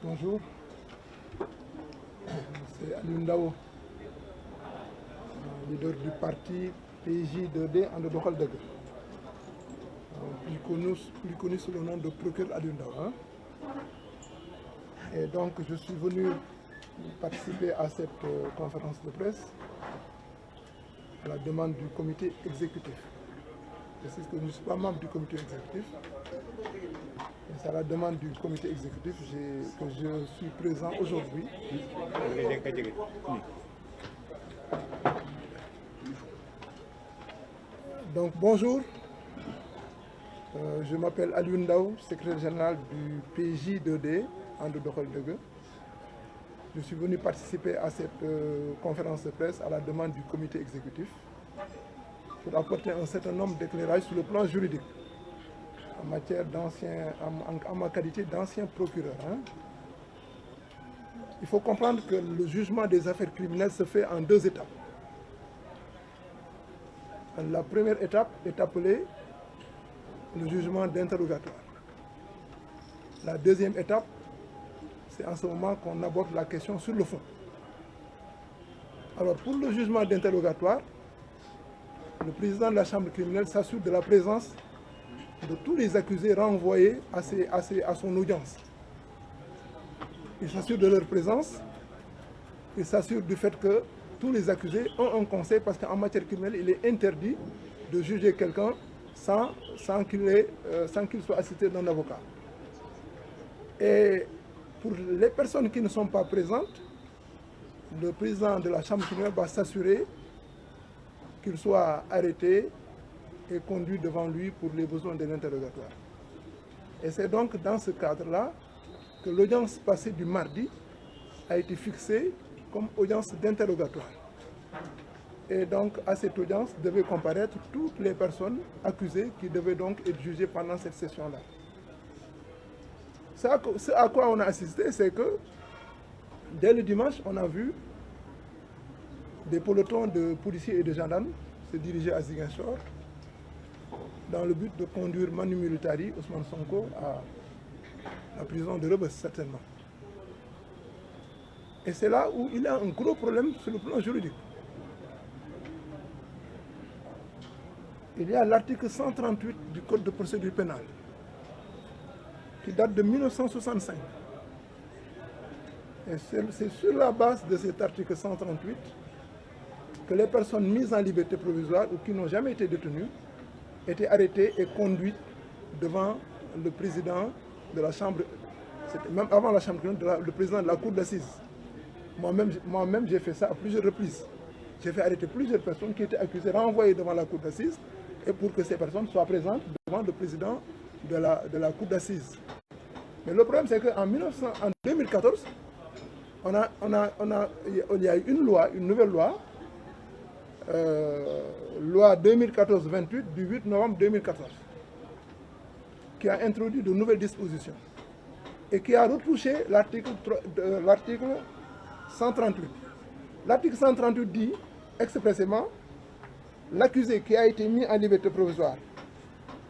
Bonjour, c'est Alioune Ndao, leader du parti PJ2D And Doxal Dëgg, plus connu sous le nom de procureur Alioune Ndao. Et donc je suis venu participer à cette conférence de presse à la demande du comité exécutif. Je sais que je ne suis pas membre du comité exécutif. C'est à la demande du comité exécutif que je suis présent aujourd'hui. Donc bonjour, je m'appelle Alioune Ndao, secrétaire général du PJ2D And Doxal Dëgg. Je suis venu participer à cette conférence de presse à la demande du comité exécutif pour apporter un certain nombre d'éclairages sur le plan juridique en matière en ma qualité d'ancien procureur. Il faut comprendre que le jugement des affaires criminelles se fait en deux étapes. La première étape est appelée le jugement d'interrogatoire. La deuxième étape, c'est en ce moment qu'on aborde la question sur le fond. Alors pour le jugement d'interrogatoire, le président de la chambre criminelle s'assure de la présence de tous les accusés renvoyés à son audience. Il s'assure de leur présence, il s'assure du fait que tous les accusés ont un conseil, parce qu'en matière criminelle, il est interdit de juger quelqu'un sans qu'il soit assisté d'un avocat. Et pour les personnes qui ne sont pas présentes, le président de la chambre criminelle va s'assurer qu'il soit arrêté et conduit devant lui pour les besoins de l'interrogatoire. Et c'est donc dans ce cadre-là que l'audience passée du mardi a été fixée comme audience d'interrogatoire. Et donc à cette audience devaient comparaître toutes les personnes accusées qui devaient donc être jugées pendant cette session-là. Ce à quoi on a assisté, c'est que dès le dimanche, on a vu des pelotons de policiers et de gendarmes se diriger à Ziguinchor dans le but de conduire Manu Militari, Ousmane Sonko, à la prison de Rebeuss, certainement. Et c'est là où il y a un gros problème sur le plan juridique. Il y a l'article 138 du Code de procédure pénale qui date de 1965. Et c'est sur la base de cet article 138 que les personnes mises en liberté provisoire ou qui n'ont jamais été détenues étaient arrêtées et conduites devant le président de la chambre, c'était même avant la chambre, le président de la cour d'assises. Moi-même, j'ai fait ça à plusieurs reprises. J'ai fait arrêter plusieurs personnes qui étaient accusées, renvoyées devant la cour d'assises, et pour que ces personnes soient présentes devant le président de la cour d'assises. Mais le problème, c'est qu'en 2014, il y a eu une nouvelle loi, loi 2014-28 du 8 novembre 2014, qui a introduit de nouvelles dispositions et qui a retouché l'article 138. L'article 138 dit expressément: l'accusé qui a été mis en liberté provisoire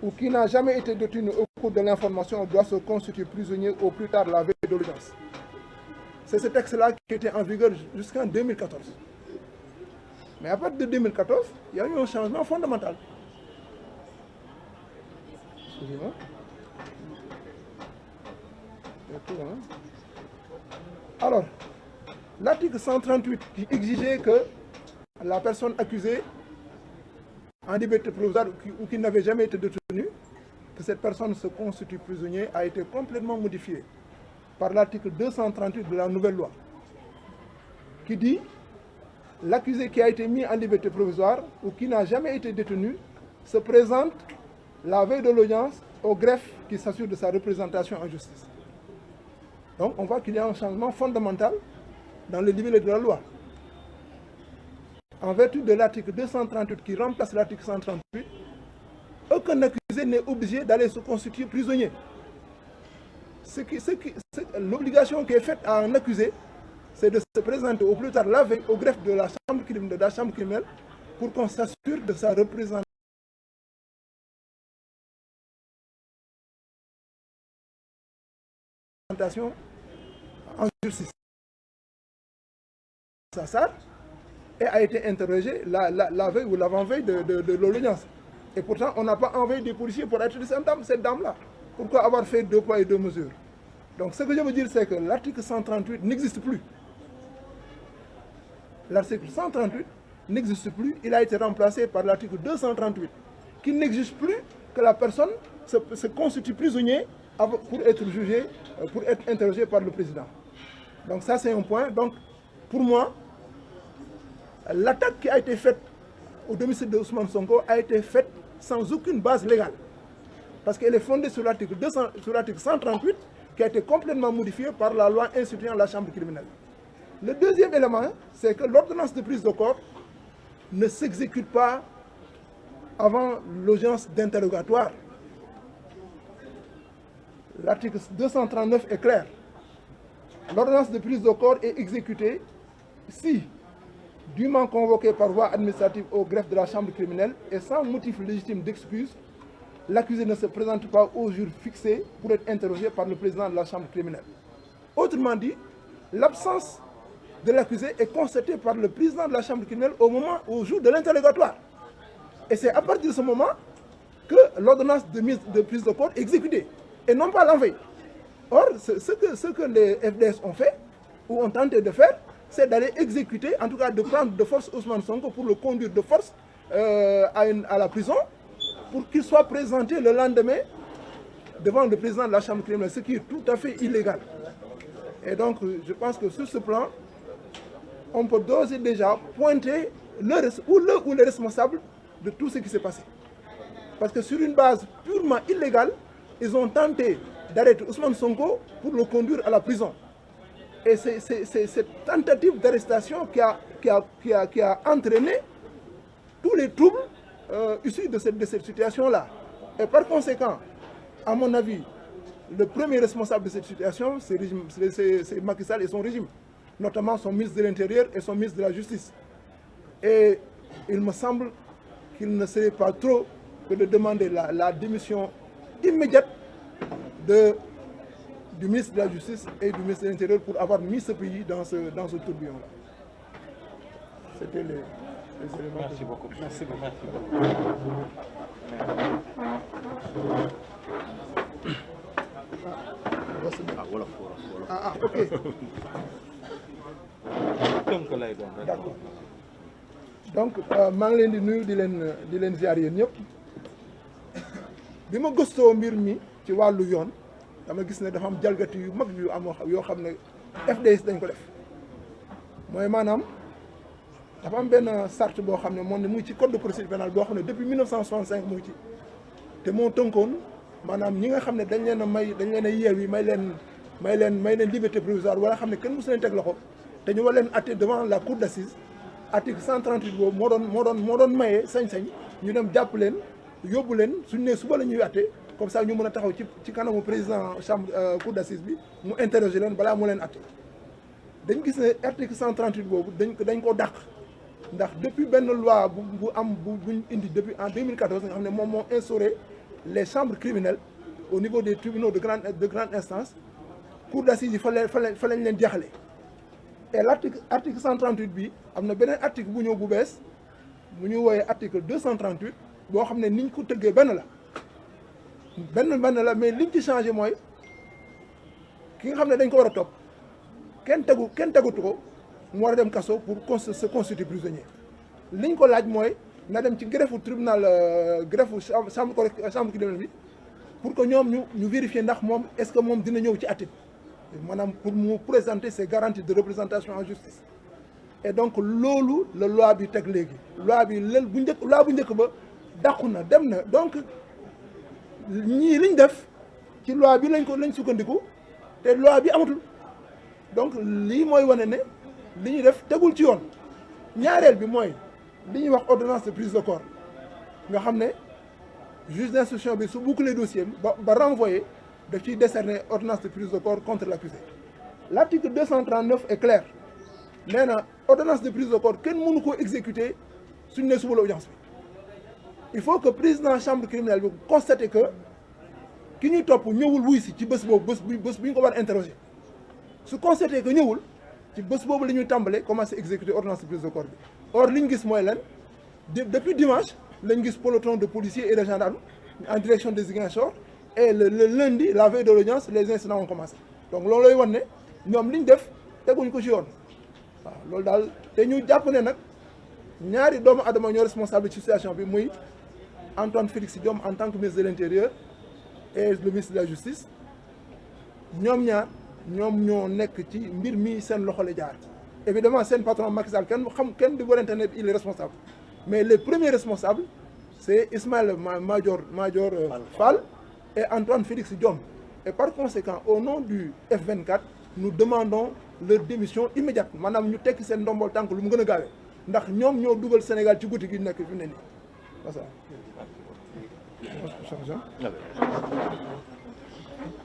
ou qui n'a jamais été détenu au cours de l'information doit se constituer prisonnier au plus tard la veille de l'audience. C'est ce texte-là qui était en vigueur jusqu'en 2014. Mais à partir de 2014, il y a eu un changement fondamental. Excusez-moi. Alors, l'article 138 qui exigeait que la personne accusée en liberté provisoire ou qui n'avait jamais été détenue, que cette personne se constitue prisonnier, a été complètement modifié par l'article 238 de la nouvelle loi, qui dit: l'accusé qui a été mis en liberté provisoire ou qui n'a jamais été détenu se présente la veille de l'audience au greffe qui s'assure de sa représentation en justice. Donc on voit qu'il y a un changement fondamental dans le libellé de la loi. En vertu de l'article 238 qui remplace l'article 138, aucun accusé n'est obligé d'aller se constituer prisonnier. L'obligation qui est faite à un accusé, c'est de se présenter au plus tard la veille au greffe de la chambre criminelle pour qu'on s'assure de sa représentation en justice Sassar et a été interrogé la veille ou l'avant-veille de l'audience. Et pourtant, on n'a pas envoyé des policiers pour arrêter cette dame-là. Pourquoi avoir fait 2 poids et 2 mesures? Donc ce que je veux dire, c'est que l'article 138 n'existe plus. L'article 138 n'existe plus, il a été remplacé par l'article 238, qui n'exige plus que la personne se constitue prisonnier pour être jugé, pour être interrogé par le président. Donc ça c'est un point. Donc pour moi, l'attaque qui a été faite au domicile de Ousmane Sonko a été faite sans aucune base légale. Parce qu'elle est fondée sur l'article 138 qui a été complètement modifié par la loi instituant la chambre criminelle. Le deuxième élément, c'est que l'ordonnance de prise de corps ne s'exécute pas avant l'audience d'interrogatoire. L'article 239 est clair. L'ordonnance de prise de corps est exécutée si, dûment convoqué par voie administrative au greffe de la chambre criminelle et sans motif légitime d'excuse, l'accusé ne se présente pas au jour fixé pour être interrogé par le président de la chambre criminelle. Autrement dit, l'absence de l'accusé est constatée par le président de la chambre criminelle au jour de l'interrogatoire. Et c'est à partir de ce moment que l'ordonnance de prise de corps est exécutée, et non pas l'enveille. Or, ce que les FDS ont fait, ou ont tenté de faire, c'est d'aller exécuter, en tout cas de prendre de force Ousmane Sonko pour le conduire de force à la prison, pour qu'il soit présenté le lendemain devant le président de la chambre criminelle, ce qui est tout à fait illégal. Et donc, je pense que sur ce plan, on peut d'ores et déjà pointer les responsables de tout ce qui s'est passé. Parce que sur une base purement illégale, ils ont tenté d'arrêter Ousmane Sonko pour le conduire à la prison. Et c'est cette tentative d'arrestation qui a entraîné tous les troubles issus de cette situation-là. Et par conséquent, à mon avis, le premier responsable de cette situation, c'est Macky Sall et son régime, notamment son ministre de l'Intérieur et son ministre de la Justice. Et il me semble qu'il ne serait pas trop que de demander la démission immédiate du ministre de la Justice et du ministre de l'Intérieur pour avoir mis ce pays dans ce tourbillon-là. C'était les éléments. Merci beaucoup. Merci beaucoup. Ok. D'accord. Donc maa ngi leen di nuyu di leen ziar yéen ñëpp bi ma gëstoo mbir mi ci wàllu yoon dama gis ne dafa am jalgati yu mag yoo xam ne FDS dañ ko def mooy maanaam dafa am benn charte boo xam ne moom ne mu ngi ci code de procédure pénale boo xam ne depuis 1965 mu ngi ci te moo tënkoon maanaam ñi nga xam ne dañ leen a yeew yi may leen liberté provisoire wala xam ne kenn mosu leen teg loxo te ñu war leen atte devant la cour d'assises article 138 boobu moo doon maye sañ-sañ ñu dem jàpp leen yóbbu leen suñu nee suba la ñuy atte comme ça ñu mën a taxaw ci kanamu président chambre cour d'assises bi mu interroger leen balaa mu leen atte dañ gis ne article 138 boobu dañ ko dàq ndax depuis benn loi buñ indi depuis en 2014 nga xam ne moom moo instauré les chambres criminelles au niveau des tribunaux de grande instance cour d'assises yi fa lañ leen jeexale et l'article 138 bi am na beneen article bu ñëw bu bees bu ñu wooyee article 238 boo xam ne niñ ko tëggee benn la mais liñ ci changé mooy ki nga xam ne dañ ko war a topp kenn tegutu ko mu war a dem kaso pour se constituer prisonnier liñ ko laaj mooy na dem ci greffe tribunal greffe chambre criminelle bi pour que ñoom ñu vérifier ndax moom est-ce que moom dina ñëw ci atit maanaam pour mu présenter ses garanties de représentation en justice et donc loolu la loi bi teg léegi loi bi loi bu njëkk ba dàqu na dem na donc ñii liñ def ci loi bi lañ sukkandiku te loi bi amatul donc lii mooy wane ne li ñuy def tegul ci yoon ñaareel bi mooy li ñuy wax ordonnance de prise de corps nga xam ne juge d'instruction bi su boucler dossier ba renvoyer daf ciy décerner ordonnance de prise de corps contre l'accusé. L'article 239 est clair nee na ordonnance de prise de corps kenn mënu koo exécuter suñ ne suba la audience bi il faut que président chambre criminelle bi constater que ki ñuy topp ñëwul wuy si ci bés boobu bés bu ñu ko war a interroger su constaté que ñëwul ci bés boobu la ñuy tàmbale commencé exécuter ordonnance de prise de corps bi or li ñu gis mooy lan depuis dimanche lañ gis peloton de policiers et de gendarmes en direction de Ziguinchor et le lundi la veille de l'audience les incidents ont commencé donc loolu lay wan ne ñoom li ñu def teguñ ko ci yoon waaw loolu daal te ñu jàpp ne nag ñaari doomu adama ñoo responsable ci situation bi muy Antoine Félix Diome en tant que ministre de l'Intérieur et le ministre de la Justice ñoom ñaar ñoom ñoo nekk ci mbir mi seen loxo la jaar évidemment seen patron Macky Sall kenn di warante ne il est responsable mais les premiers responsables c'est Ismaïla Madior Fall et Antoine Félix Diome et par conséquent au nom du F24 nous demandons leur démission immédiate maanaam ñu tekki seen ndombol tànk lu mu gën a gaawee ndax ñoom ñoo dugal Sénégal ci guddi gi nekk fi mu ne nii.